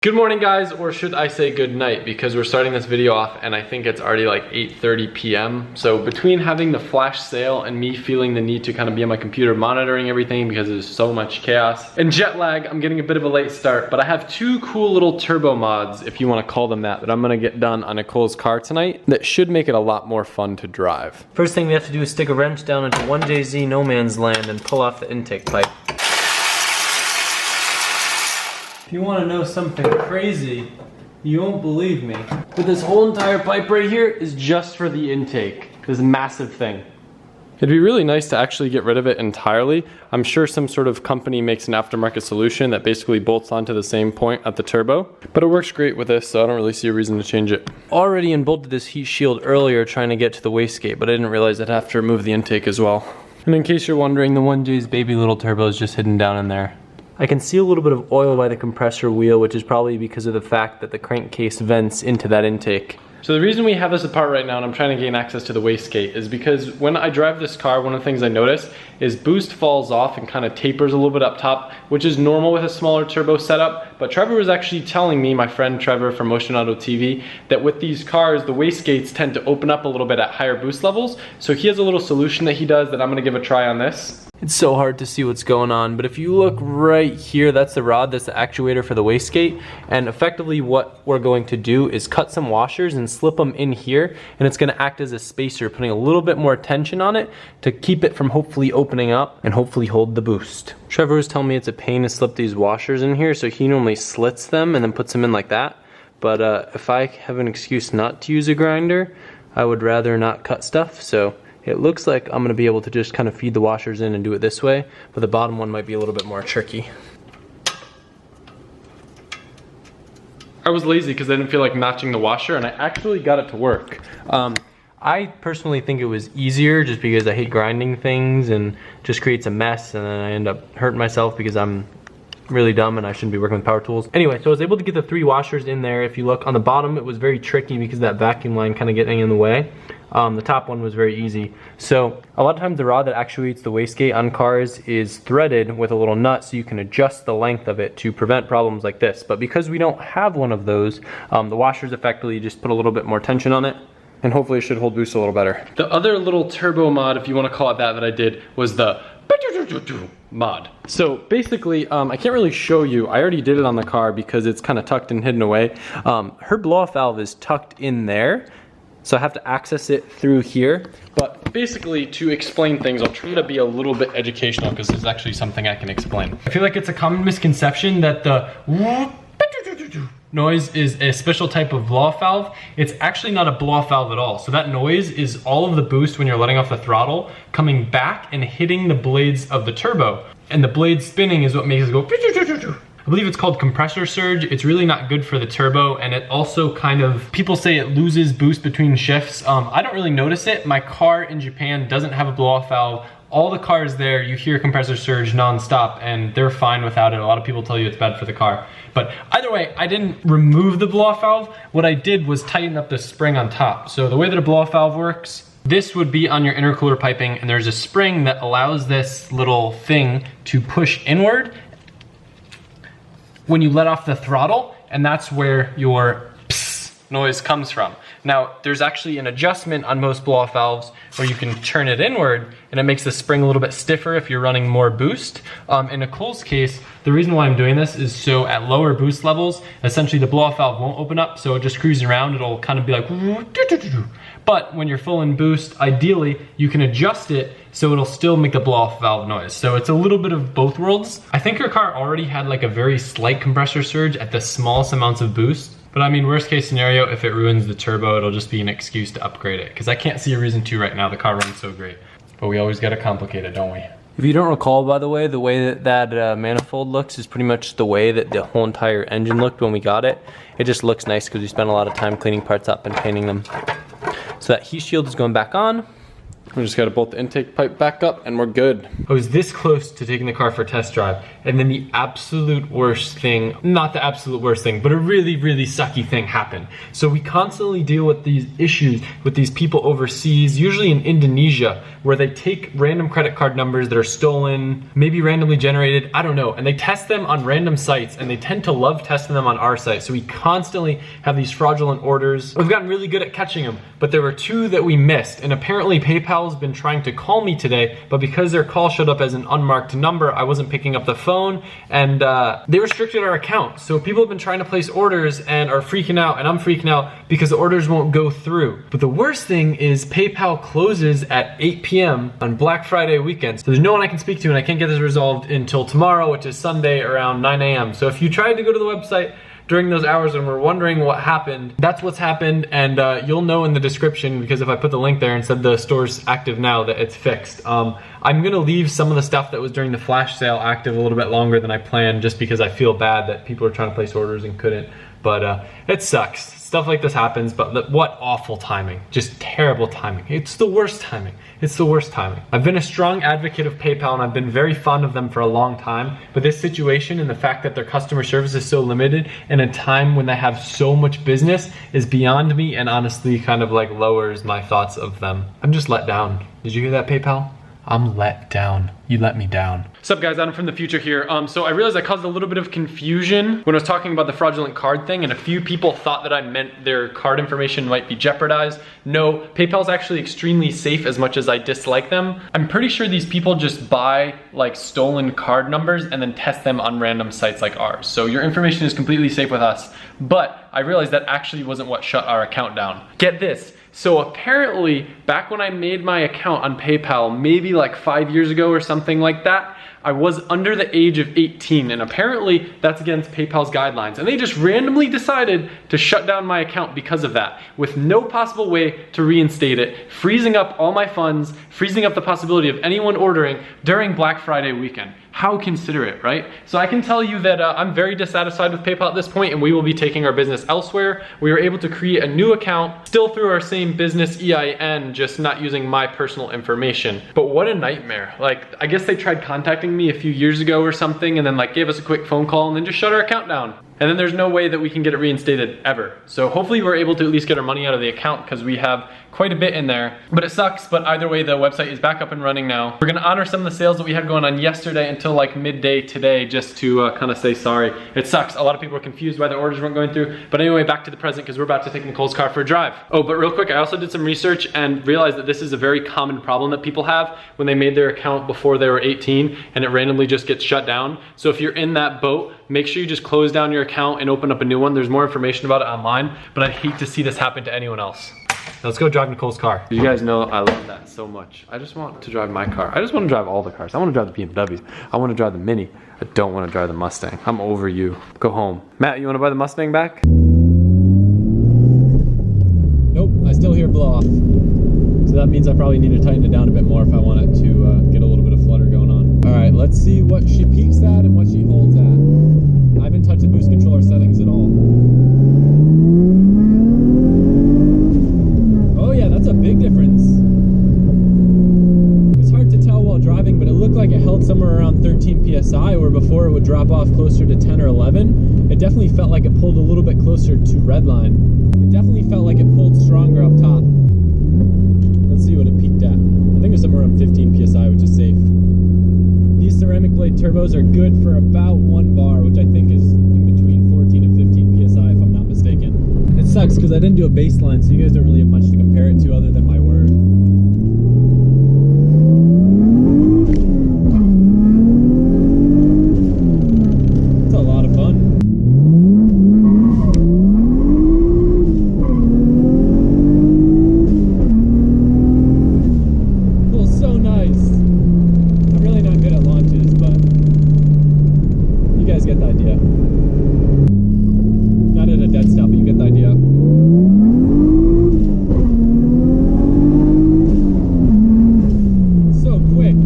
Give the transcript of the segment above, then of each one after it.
Good morning guys, or should I say good night, because we're starting this video off and I think it's already like 8:30 p.m. So between having the flash sale and me feeling the need to kind of be on my computer monitoring everything because there's so much chaos and jet lag, I'm getting a bit of a late start, but I have two cool little turbo mods, if you want to call them that I'm gonna get done on Nicole's car tonight that should make it a lot more fun to drive. First thing we have to do is stick a wrench down into 1JZ no man's land and pull off the intake pipe. If you want to know something crazy, you won't believe me, but this whole entire pipe right here is just for the intake. This massive thing. It'd be really nice to actually get rid of it entirely. I'm sure some sort of company makes an aftermarket solution that basically bolts onto the same point at the turbo, but it works great with this, so I don't really see a reason to change it. Already unbolted this heat shield earlier trying to get to the wastegate, but I didn't realize I'd have to remove the intake as well. And in case you're wondering, the 1J's baby little turbo is just hidden down in there. I can see a little bit of oil by the compressor wheel, which is probably because of the fact that the crankcase vents into that intake. So the reason we have this apart right now and I'm trying to gain access to the wastegate is because when I drive this car, one of the things I notice is boost falls off and kind of tapers a little bit up top, which is normal with a smaller turbo setup. But Trevor was actually telling me, my friend Trevor from Motion Auto TV, that with these cars, the wastegates tend to open up a little bit at higher boost levels. So he has a little solution that he does that I'm gonna give a try on this. It's so hard to see what's going on, but if you look right here, that's the rod, that's the actuator for the wastegate, and effectively what we're going to do is cut some washers and slip them in here, and it's going to act as a spacer, putting a little bit more tension on it to keep it from hopefully opening up and hopefully hold the boost. Trevor was telling me it's a pain to slip these washers in here, so he normally slits them and then puts them in like that, but if I have an excuse not to use a grinder, I would rather not cut stuff, so it looks like I'm gonna be able to just kind of feed the washers in and do it this way, but the bottom one might be a little bit more tricky. I was lazy because I didn't feel like notching the washer and I actually got it to work. I personally think it was easier just because I hate grinding things and just creates a mess, and then I end up hurting myself because I'm really dumb and I shouldn't be working with power tools. Anyway, so I was able to get the 3 washers in there. If you look on the bottom, it was very tricky because of that vacuum line kind of getting in the way. The top one was very easy. So a lot of times the rod that actuates the wastegate on cars is threaded with a little nut so you can adjust the length of it to prevent problems like this. But because we don't have one of those, the washers effectively just put a little bit more tension on it, and hopefully it should hold boost a little better. The other little turbo mod, if you want to call it that I did, was the mod. So basically, I can't really show you. I already did it on the car because it's kind of tucked and hidden away. Her blow-off valve is tucked in there, so I have to access it through here. But basically, to explain things, I'll try to be a little bit educational because this is actually something I can explain. I feel like it's a common misconception that the noise is a special type of blow-off valve. It's actually not a blow-off valve at all. So that noise is all of the boost when you're letting off the throttle coming back and hitting the blades of the turbo. And the blade spinning is what makes it go. I believe it's called compressor surge. It's really not good for the turbo, and it also kind of, people say it loses boost between shifts. I don't really notice it. My car in Japan doesn't have a blow-off valve. All the cars there, you hear compressor surge nonstop, and they're fine without it. A lot of people tell you it's bad for the car. But either way, I didn't remove the blow-off valve. What I did was tighten up the spring on top. So the way that a blow-off valve works, this would be on your intercooler piping, and there's a spring that allows this little thing to push inward when you let off the throttle, and that's where your psst noise comes from. Now, there's actually an adjustment on most blow-off valves where you can turn it inward and it makes the spring a little bit stiffer if you're running more boost. In Nicole's case, the reason why I'm doing this is so at lower boost levels, essentially the blow-off valve won't open up, so it just cruising around, it'll kind of be like, but when you're full in boost, ideally, you can adjust it so it'll still make the blow-off valve noise. So it's a little bit of both worlds. I think her car already had like a very slight compressor surge at the smallest amounts of boost. But I mean, worst case scenario, if it ruins the turbo, it'll just be an excuse to upgrade it. Because I can't see a reason to right now, the car runs so great. But we always gotta complicate it, don't we? If you don't recall, by the way that manifold looks is pretty much the way that the whole entire engine looked when we got it. It just looks nice because we spent a lot of time cleaning parts up and painting them. So that heat shield is going back on. We just gotta bolt the intake pipe back up and we're good. I was this close to taking the car for a test drive, and then the absolute worst thing, not the absolute worst thing, but a really, really sucky thing happened. So we constantly deal with these issues with these people overseas, usually in Indonesia, where they take random credit card numbers that are stolen, maybe randomly generated, I don't know, and they test them on random sites, and they tend to love testing them on our site. So we constantly have these fraudulent orders. We've gotten really good at catching them, but there were 2 that we missed, and apparently PayPal's been trying to call me today, but because their call showed up as an unmarked number, I wasn't picking up the phone, and they restricted our account. So people have been trying to place orders and are freaking out, and I'm freaking out because the orders won't go through. But the worst thing is PayPal closes at 8 p.m. on Black Friday weekend. So there's no one I can speak to, and I can't get this resolved until tomorrow, which is Sunday around 9 a.m. So if you tried to go to the website during those hours and we're wondering what happened, that's what's happened, and you'll know in the description, because if I put the link there and said the store's active now, that it's fixed. I'm gonna leave some of the stuff that was during the flash sale active a little bit longer than I planned, just because I feel bad that people are trying to place orders and couldn't. But it sucks. Stuff like this happens, but what awful timing. Just terrible timing. It's the worst timing. It's the worst timing. I've been a strong advocate of PayPal, and I've been very fond of them for a long time, but this situation and the fact that their customer service is so limited in a time when they have so much business is beyond me, and honestly kind of like lowers my thoughts of them. I'm just let down. Did you hear that, PayPal? I'm let down. You let me down. What's up, guys? Adam from the future here. So I realized I caused a little bit of confusion when I was talking about the fraudulent card thing, and a few people thought that I meant their card information might be jeopardized. No, PayPal's actually extremely safe, as much as I dislike them. I'm pretty sure these people just buy like stolen card numbers and then test them on random sites like ours. So your information is completely safe with us, but I realized that actually wasn't what shut our account down. Get this. So apparently, back when I made my account on PayPal, maybe like 5 years ago or something like that, I was under the age of 18, and apparently that's against PayPal's guidelines. And they just randomly decided to shut down my account because of that, with no possible way to reinstate it, freezing up all my funds, freezing up the possibility of anyone ordering during Black Friday weekend. How considerate, right? So I can tell you that I'm very dissatisfied with PayPal at this point, and we will be taking our business elsewhere. We were able to create a new account, still through our same business EIN, just not using my personal information. But what a nightmare. Like, I guess they tried contacting me a few years ago or something, and then like gave us a quick phone call and then just shut our account down. And then there's no way that we can get it reinstated ever. So hopefully we're able to at least get our money out of the account, because we have quite a bit in there. But it sucks, but either way, the website is back up and running now. We're gonna honor some of the sales that we had going on yesterday until like midday today, just to kind of say sorry. It sucks. A lot of people are confused why the orders weren't going through. But anyway, back to the present, because we're about to take Nicole's car for a drive. Oh, but real quick, I also did some research and realized that this is a very common problem that people have when they made their account before they were 18 and it randomly just gets shut down. So if you're in that boat, make sure you just close down your account and open up a new one. There's more information about it online, but I'd hate to see this happen to anyone else. Now let's go drive Nicole's car. You guys know I love that so much. I just want to drive my car. I just want to drive all the cars. I want to drive the BMW. I want to drive the Mini. I don't want to drive the Mustang. I'm over you. Go home. Matt, you want to buy the Mustang back? Nope, I still hear blow off. So that means I probably need to tighten it down a bit more if I want it to get a little bit of flutter going on. All right, let's see what she peaks at and what she holds at. I haven't touched the boost controller settings at all. Oh yeah, that's a big difference. It's hard to tell while driving, but it looked like it held somewhere around 13 PSI, where before it would drop off closer to 10 or 11. It definitely felt like it pulled a little bit closer to redline. It definitely felt like it pulled stronger up top. Let's see what it peaked at. I think it was somewhere around 15 PSI, which is safe. These ceramic blade turbos are good for about 1 bar, which I think is in between 14 and 15 PSI, if I'm not mistaken. It sucks because I didn't do a baseline, so you guys don't really have much to compare it to other than my word. It's a lot of fun. Feels so nice. I'm really not good at launches, but you guys get the idea. Not at a dead stop, but you get the idea. So quick.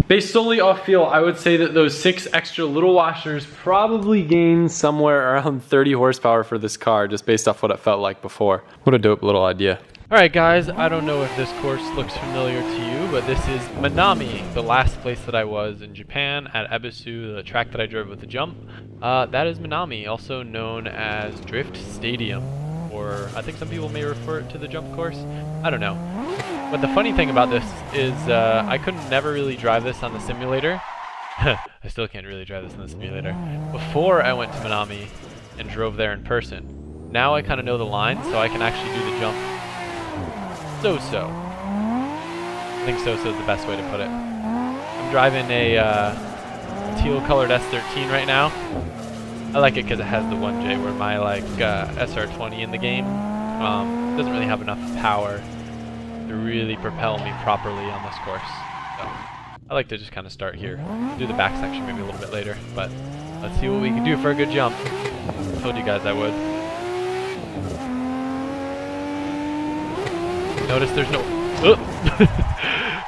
Based solely off feel, I would say that those 6 extra little washers probably gained somewhere around 30 horsepower for this car, just based off what it felt like before. What a dope little idea. Alright guys, I don't know if this course looks familiar to you, but this is Minami, the last place that I was in Japan, at Ebisu, the track that I drove with the jump. That is Minami, also known as Drift Stadium, or I think some people may refer it to the jump course. I don't know. But the funny thing about this is I couldn't never really drive this on the simulator. I still can't really drive this on the simulator. Before I went to Minami and drove there in person. Now I kind of know the line, so I can actually do the jump so-so. I think so-so is the best way to put it. I'm driving a teal-colored S13 right now. I like it because it has the 1J, where my SR20 in the game doesn't really have enough power to really propel me properly on this course. So I like to just kind of start here. Do the back section maybe a little bit later, but let's see what we can do for a good jump. I told you guys I would. Notice there's no...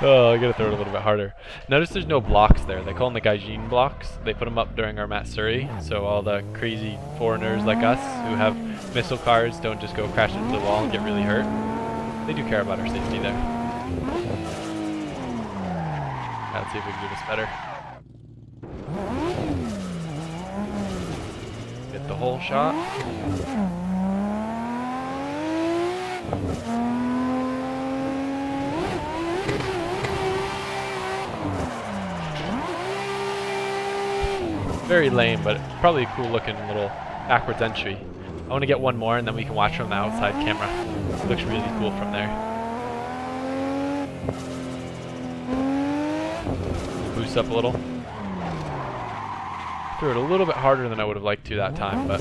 Oh, I gotta throw it a little bit harder. Notice there's no blocks there. They call them the Gaijin blocks. They put them up during our Matsuri, so all the crazy foreigners like us who have missile cars don't just go crash into the wall and get really hurt. They do care about our safety there. Let's see if we can do this better. Get the whole shot. Very lame, but probably a cool looking little backwards entry. I want to get one more and then we can watch from the outside camera. It looks really cool from there. Boost up a little. Threw it a little bit harder than I would have liked to that time, but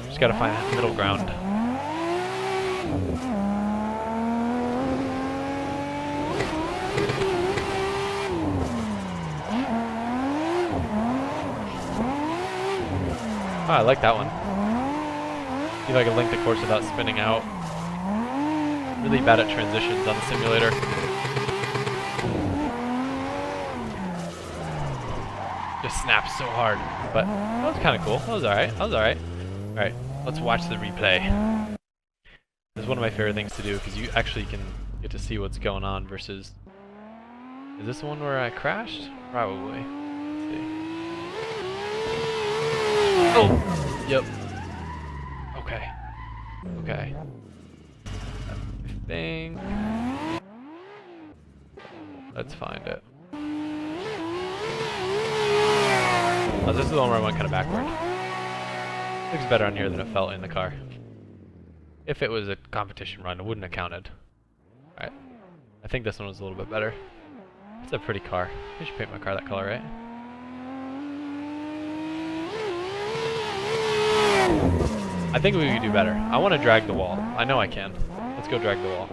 just got to find that middle ground. Oh, I like that one. See if I can link the course without spinning out. Really bad at transitions on the simulator. Just snaps so hard. But that was kind of cool. That was alright. That was alright. Alright, let's watch the replay. This is one of my favorite things to do because you actually can get to see what's going on versus... Is this the one where I crashed? Probably. Let's see. Oh! Yep. Okay. Okay. I think... Let's find it. Oh, this is the one where I went kind of backward. Looks better on here than it felt in the car. If it was a competition run, it wouldn't have counted. Alright. I think this one was a little bit better. It's a pretty car. I should paint my car that color, right? I think we could do better. I want to drag the wall. I know I can. Let's go drag the wall.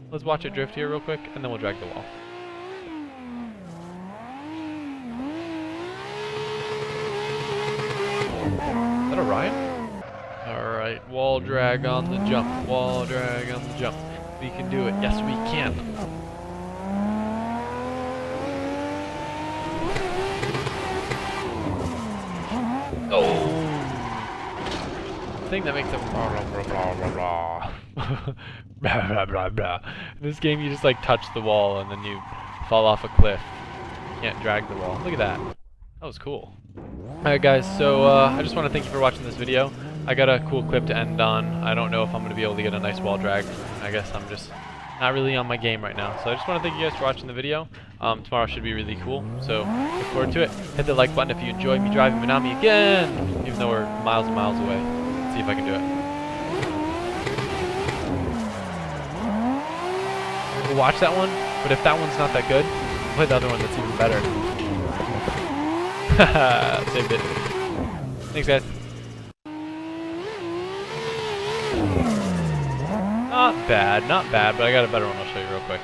Let's watch it drift here real quick, and then we'll drag the wall. Is that a Ryan? Alright, wall drag on the jump. Wall drag on the jump. We can do it. Yes, we can. Oh! Thing that makes it blah blah blah blah blah blah blah blah blah. In this game, you just like touch the wall and then you fall off a cliff. You can't drag the wall. Look at that. That was cool. Alright guys, so I just want to thank you for watching this video. I got a cool clip to end on. I don't know if I'm going to be able to get a nice wall drag. I guess I'm just not really on my game right now. So I just want to thank you guys for watching the video. Tomorrow should be really cool, so look forward to it. Hit the like button if you enjoyed me driving Minami again, even though we're miles and miles away. Let's see if I can do it. We'll watch that one, but if that one's not that good, we'll play the other one that's even better. Haha, saved it. Thanks guys. Not bad, but I got a better one I'll show you real quick.